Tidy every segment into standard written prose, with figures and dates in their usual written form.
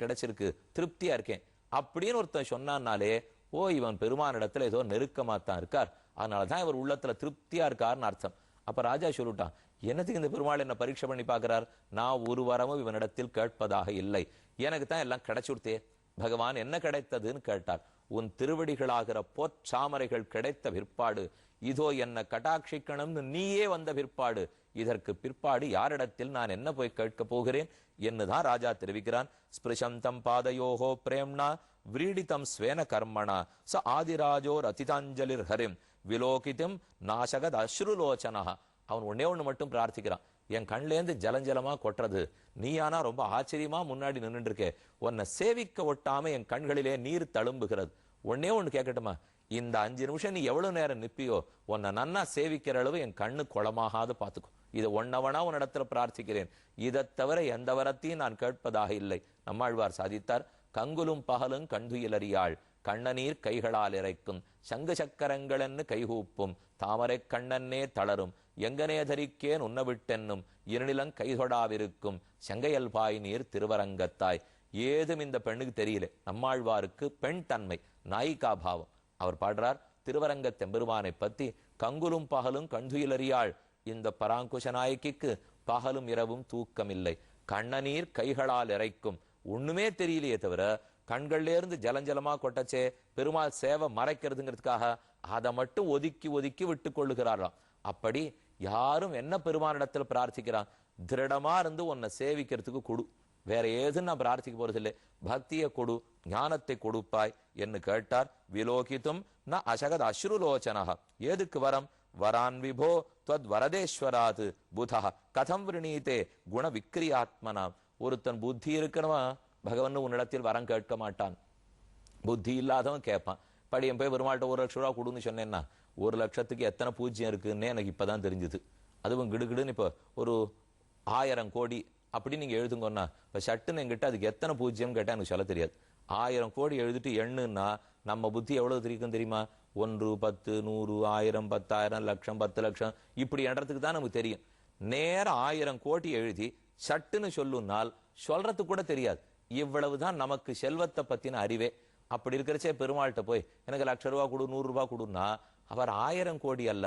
கிடைச்சிருக்கு, திருப்தியா இருக்கேன் அப்படின்னு ஒருத்தன் சொன்னான்னாலே ஓ இவன் பெருமான் இடத்துல ஏதோ நெருக்கமாத்தான் இருக்கார், அதனாலதான் இவர் உள்ளத்துல திருப்தியா இருக்காருன்னு அர்த்தம். அப்ப ராஜா சொல்லிட்டான், என்னத்துக்கு இந்த பெருமாள் என்ன பரீட்சை பண்ணி பாக்குறார்? நான் ஒரு வரமும் இவனிடத்தில் கேட்பதாக இல்லை, எனக்கு தான் எல்லாம் கிடைச்சுடுத்தே. பகவான் என்ன கிடைத்ததுன்னு கேட்டார். உன் திருவடிகளாகிற பொற்சாமரைகள் கிடைத்த பிற்பாடு, இதோ என்ன கட்டாட்சிக்கணும்னு நீயே வந்த பிற்பாடு, இதற்கு பிற்பாடு யாரிடத்தில் நான் என்ன போய் கேட்க போகிறேன் என்னுதான் ராஜா தெரிவிக்கிறான். ஸ்பிருஷந்தம் பாதயோகோ பிரேம்னா விரீடிதம் ஸ்வேன கர்மணா ச ஆதிராஜோர் அதிதாஞ்சலிர் ஹரிம் விலோகிதம் நாசகத் அஸ்ருலோச்சனா. அவன் ஒன்னே ஒண்ணு மட்டும் பிரார்த்திக்கிறான், என் கண்லேருந்து ஜலஞ்சலமா கொட்டுறது, நீயானா ரொம்ப ஆச்சரியமா முன்னாடி நின்றுட்டு இருக்கே, உன்னை சேவிக்க ஒட்டாம என் கண்களிலே நீர் தழும்புகிறது. ஒன்னே ஒண்ணு கேட்கட்டுமா, இந்த 5 நிமிஷம் நீ எவ்வளவு நேரம் நிப்பியோ உன்னை நன்னா சேவிக்கிற அளவு என் கண்ணு குளமாகாது பாத்துக்கும். இதை ஒன்னவனா உன்னிடத்துல பிரார்த்திக்கிறேன், இதை தவிர எந்த வரத்தையும் நான் கேட்பதாக இல்லை. நம்மாழ்வார் சாதித்தார், கங்குலும் பகலும் கண்டுயிலறியாள் கண்ணநீர் கைகளால் இறைக்கும் சங்கு சக்கரங்களென்னு கைகூப்பும் தாமரை கண்ணன்னே தளரும் எங்கனே தரிக்கேன் உன்னவிட்டென்னும் இருநிலங் கைதொடாவிருக்கும் செங்கையல்பாய் நீர் திருவரங்கத்தாய். ஏதும் இந்த பெண்ணுக்கு தெரியல. நம்மாழ்வாருக்கு பெண் தன்மை, நாயிகா பாவம். அவர் பாடுறார் திருவரங்க தெம்பெருமானை பத்தி, கங்குலும் பகலும் கண்டுயிலறியாள். இந்த பராங்குஷ நாயகிக்கு பகலும் இரவும் தூக்கமில்லை, கண்ணநீர் கைகளால் இறைக்கும். ஒண்ணுமே தெரியலையே தவிர கண்கள்ல இருந்து ஜலஞ்சலமா கொட்டச்சே பெருமாள் சேவை மறைக்கிறதுங்கிறதுக்காக அதை மட்டும் ஒதுக்கி ஒதுக்கி விட்டு கொள்ளுகிறாராம். அப்படி யாரும் என்ன பெருமானிடத்துல பிரார்த்திக்கிறான், திருடமா இருந்து உன்னை சேவிக்கிறதுக்கு கொடு, வேற ஏதுன்னு நான் பிரார்த்திக்க போறது இல்லை, பக்தியை கொடு, ஞானத்தை கொடுப்பாய் என்று கேட்டார். விலோகித்தும் ந அசகத் அஸ்ருலோச்சனஹ. ஏதுக்கு வரம்? வரான் விபோ துவத் வரதேஸ்வராது புதா கதம் விரணீதே குண விக்ரியாத்மனாம். ஒருத்தன் புத்தி இருக்கணுமா பகவன் உன்னிடத்தில் வரம் கேட்க மாட்டான், புத்தி இல்லாதவன் கேட்பான். படியன் போய் பெருமாள்கிட்ட 1 லட்சம் ரூபா கொடுன்னு சொன்னேன்னா 1 லட்சத்துக்கு எத்தனை பூஜ்யம் இருக்குன்னு எனக்கு இப்பதான் தெரிஞ்சுது. அதுவும் கிடுகிடுன்னு இப்போ ஒரு 1000 கோடி அப்படி நீங்க எழுதுங்கன்னா இப்ப சட்டுன்னு என்கிட்ட அதுக்கு எத்தனை பூஜ்யம் கேட்டா எனக்கு சொல்ல தெரியாது. 1000 கோடி எழுதிட்டு எண்ணுன்னா நம்ம புத்தி எவ்வளவு தெரியும் தெரியுமா? 1 10 100 1000 10,000 லட்சம் 10 லட்சம் இப்படி எண்றதுக்கு தான் நமக்கு தெரியும். நேரம் 1000 கோடி எழுதி சட்டுன்னு சொல்லுனால் சொல்றதுக்கு கூட தெரியாது. இவ்வளவுதான் நமக்கு செல்வத்தை பத்தின அறிவே. அப்படி இருக்கிறச்சே பெருமாள்கிட்ட போய் எனக்கு 1,00,000 ரூபா கொடு 100 ரூபாய் கொடுன்னா அவர் 1000 கோடி அல்ல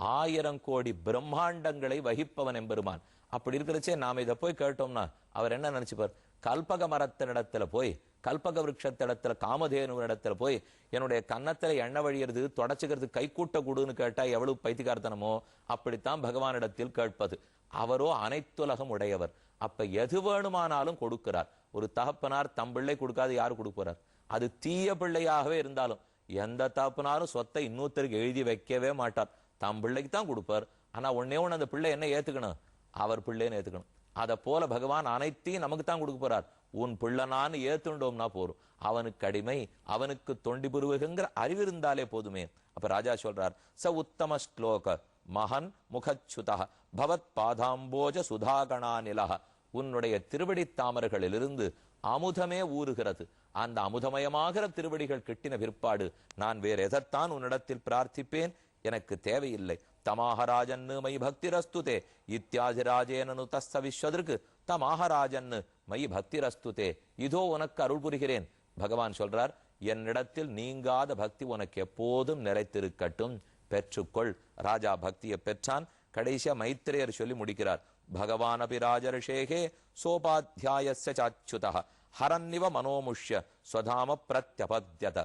1000 கோடி பிரம்மாண்டங்களை வகிப்பவன் எம்பெருமான். அப்படி இருக்கிறச்சே நாம இதை போய் கேட்டோம்னா அவர் என்ன நினைச்சுப்பார்? கல்பக மரத்தினிடத்துல போய், கல்பக விருட்சத்திடத்துல, காமதேனு இடத்துல போய் என்னுடைய கன்னத்துல எண்ணெய் வழியிறது தொடச்சுக்கிறது கைக்கூட்ட கூடுன்னு கேட்டா எவ்வளவு பைத்தியக்காரத்தனமோ அப்படித்தான் பகவானிடத்தில் கேட்பது. அவரோ அனைத்துலகம் உடையவர். அப்ப எது வேணுமானாலும் கொடுக்கிறார். ஒரு தகப்பனார் தம் பிள்ளை கொடுக்காது யாரு கொடுக்கிறார்? அது தீய பிள்ளையாகவே இருந்தாலும் எந்த தகப்பனாரும் சொத்தை இன்னொருத்தருக்கு எழுதி வைக்கவே மாட்டார், தம் பிள்ளைக்கு தான் கொடுப்பார். ஆனா ஒன்னே ஒண்ணு, அந்த பிள்ளை என்ன ஏத்துக்கணும்? அவர் பிள்ளைன்னு ஏத்துக்கணும். அத போல பகவான் அனைத்தையும் நமக்கு தான் கொடுக்க போறார். உன் பிள்ளைனான்னு ஏத்துண்டோம்னா போறோம், அவனுக்கு அடிமை, அவனுக்கு தொண்டி புருவுகிற அறிவு இருந்தாலே போதுமே. அப்ப ராஜா சொல்றார், ச உத்தம ஸ்லோக மகன் முகச்சுதா பவத் பாதாம்போஜ சுதாகணா நிலக. உன்னுடைய திருவடி தாமர்களிலிருந்து அமுதமே ஊறுகிறது. அந்த அமுதமயமாகிற திருவடிகள் கிட்டின பிற்பாடு நான் வேற எதைத்தான் உன்னிடத்தில் பிரார்த்திப்பேன்? எனக்கு தேவையில்லை. தமாஹராஜன்னு மை பக்திரஸ்துதே இத்தியாதிராஜேனனு தஸ்ஸ விஸ்வதற்கு தமாஹராஜன்னு மை பக்திரஸ்துதே. இதோ உனக்கு அருள் புரிகிறேன். பகவான் சொல்றார், என்னிடத்தில் நீங்காத பக்தி உனக்கு எப்போதும் நிலைத்திருக்கட்டும், பெற்றுக்கொள். ராஜா பக்தியை பெற்றான். கடைசியா மைத்ரேயர் சொல்லி முடிக்கிறார், பகவான் அபி ராஜர்ஷேகே சோபாத்தியாயஸ்ய சாச்சுதா ஹரன்னிவ மனோமுஷ்ய ஸ்வதாம பிரத்யபத்யத.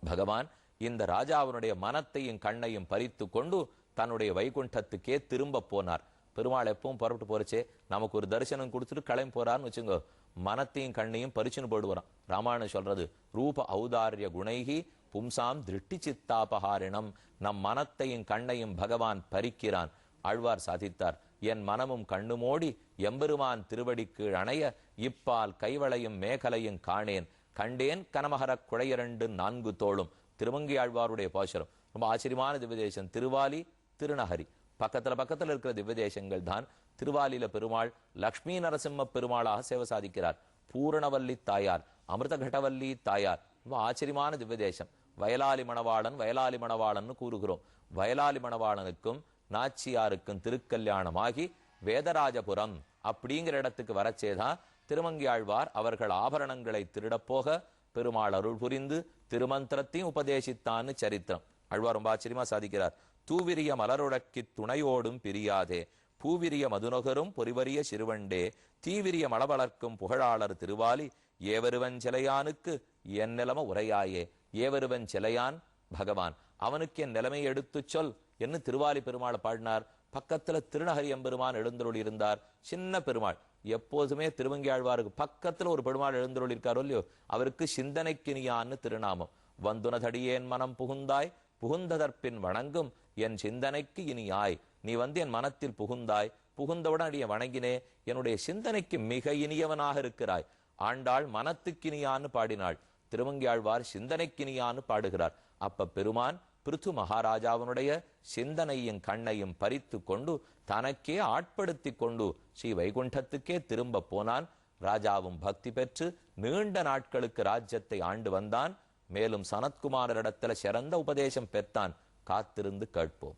பகவான் இந்த ராஜாவினுடைய மனத்தையும் கண்ணையும் பறித்து கொண்டு தன்னுடைய வைகுண்டத்துக்கே திரும்ப போனார். பெருமாள் எப்பவும் புறப்பட்டு போறச்சே நமக்கு ஒரு தரிசனம் கொடுத்துட்டு கிளம்பி போறான்னு வச்சுங்க, மனத்தையும் கண்ணையும் பறிச்சுன்னு போடுவாராம். ராமாயணம் சொல்றது, ரூப ஔதாரிய குணைகி பும்சாம் திருஷ்டி சித்தாபஹாரிணம். நம் மனத்தையும் கண்ணையும் பகவான் பறிக்கிறான். ஆழ்வார் சாதித்தார், என் மனமும் கண்ணுமோடி எம்பெருமான் திருவடிக்கு அணைய இப்பால் கைவளையும் மேகலையும் காணேன் கண்டேன் கனமகர குழையரண்டு 4 தோளும். திருமங்கை ஆழ்வாருடைய பாசுரம். ரொம்ப ஆச்சரியமான திவ்யதேசம் திருவாலி திருநகரி. பக்கத்துல இருக்கிற திவ்யதேசங்கள் தான். திருவாலியில பெருமாள் லக்ஷ்மி நரசிம்ம பெருமாளாக சேவை சாதிக்கிறார். பூரணவல்லி தாயார், அமிர்த கடவல்லி தாயார். ரொம்ப ஆச்சரியமான திவ்யதேசம். வயலாலி மணவாளன்னு கூறுகிறோம். வயலாலி மணவாளனுக்கும் நாச்சியாருக்கும் திருக்கல்யாணமாகி வேதராஜபுரம் அப்படிங்கிற இடத்துக்கு வரச்சேதான் திருமங்கியாழ்வார் அவர்கள் ஆபரணங்களை திருடப் போக பெருமாள் அருள் புரிந்து திருமந்திரத்தையும் உபதேசித்தான்னு சரித்திரம். ஆழ்வார் ரொம்ப ஆச்சரியமா சாதிக்கிறார். தூவிரிய மலருடக்கி துணையோடும் பிரியாதே பூவிரிய மதுநகரும் பொறிவரிய சிறுவண்டே தீவிரிய மலவளர்க்கும் புகழாளர் திருவாலி ஏவருவன் சிலையானுக்கு என் நிலைமை உரையாயே. ஏவருவன் சிலையான் பகவான், அவனுக்கு என் நிலைமையை எடுத்துச் சொல் என்று திருவாலி பெருமாள் பாடினார். பக்கத்துல திருநகரி எம்பெருமான் எழுந்தருள் இருந்தார். சின்ன பெருமாள் எப்போதுமே திருமங்கியாழ்வாருக்கு பக்கத்துல ஒரு பெருமாள் எழுந்தருள் இருக்காரோ இல்லையோ, அவருக்கு சிந்தனைக்கினியான்னு திருநாமம். வந்துனதடியேன் மனம் புகுந்தாய் புகுந்ததற்பின் வணங்கும் என் சிந்தனைக்கு இனியாய். நீ என் மனத்தில் புகுந்தாய், புகுந்தவுடன் அடிய வணங்கினே, என்னுடைய சிந்தனைக்கு மிக இனியவனாக இருக்கிறாய். ஆண்டாள் மனத்துக்கினியான்னு பாடினாள், திருமங்கியாழ்வார் சிந்தனைக்கினியான்னு பாடுகிறார். அப்ப பெருமான் பிருத்து மகாராஜாவனுடைய சிந்தனையும் கண்ணையும் பறித்து கொண்டு தனக்கே ஆட்படுத்தி கொண்டு ஸ்ரீ வைகுண்டத்துக்கே திரும்ப போனான். ராஜாவும் பக்தி பெற்று நீண்ட நாட்களுக்கு ராஜ்யத்தை ஆண்டு வந்தான். மேலும் சனத்குமாரிடத்துல சிறந்த உபதேசம் பெற்றான். காத்திருந்து கேட்போம்.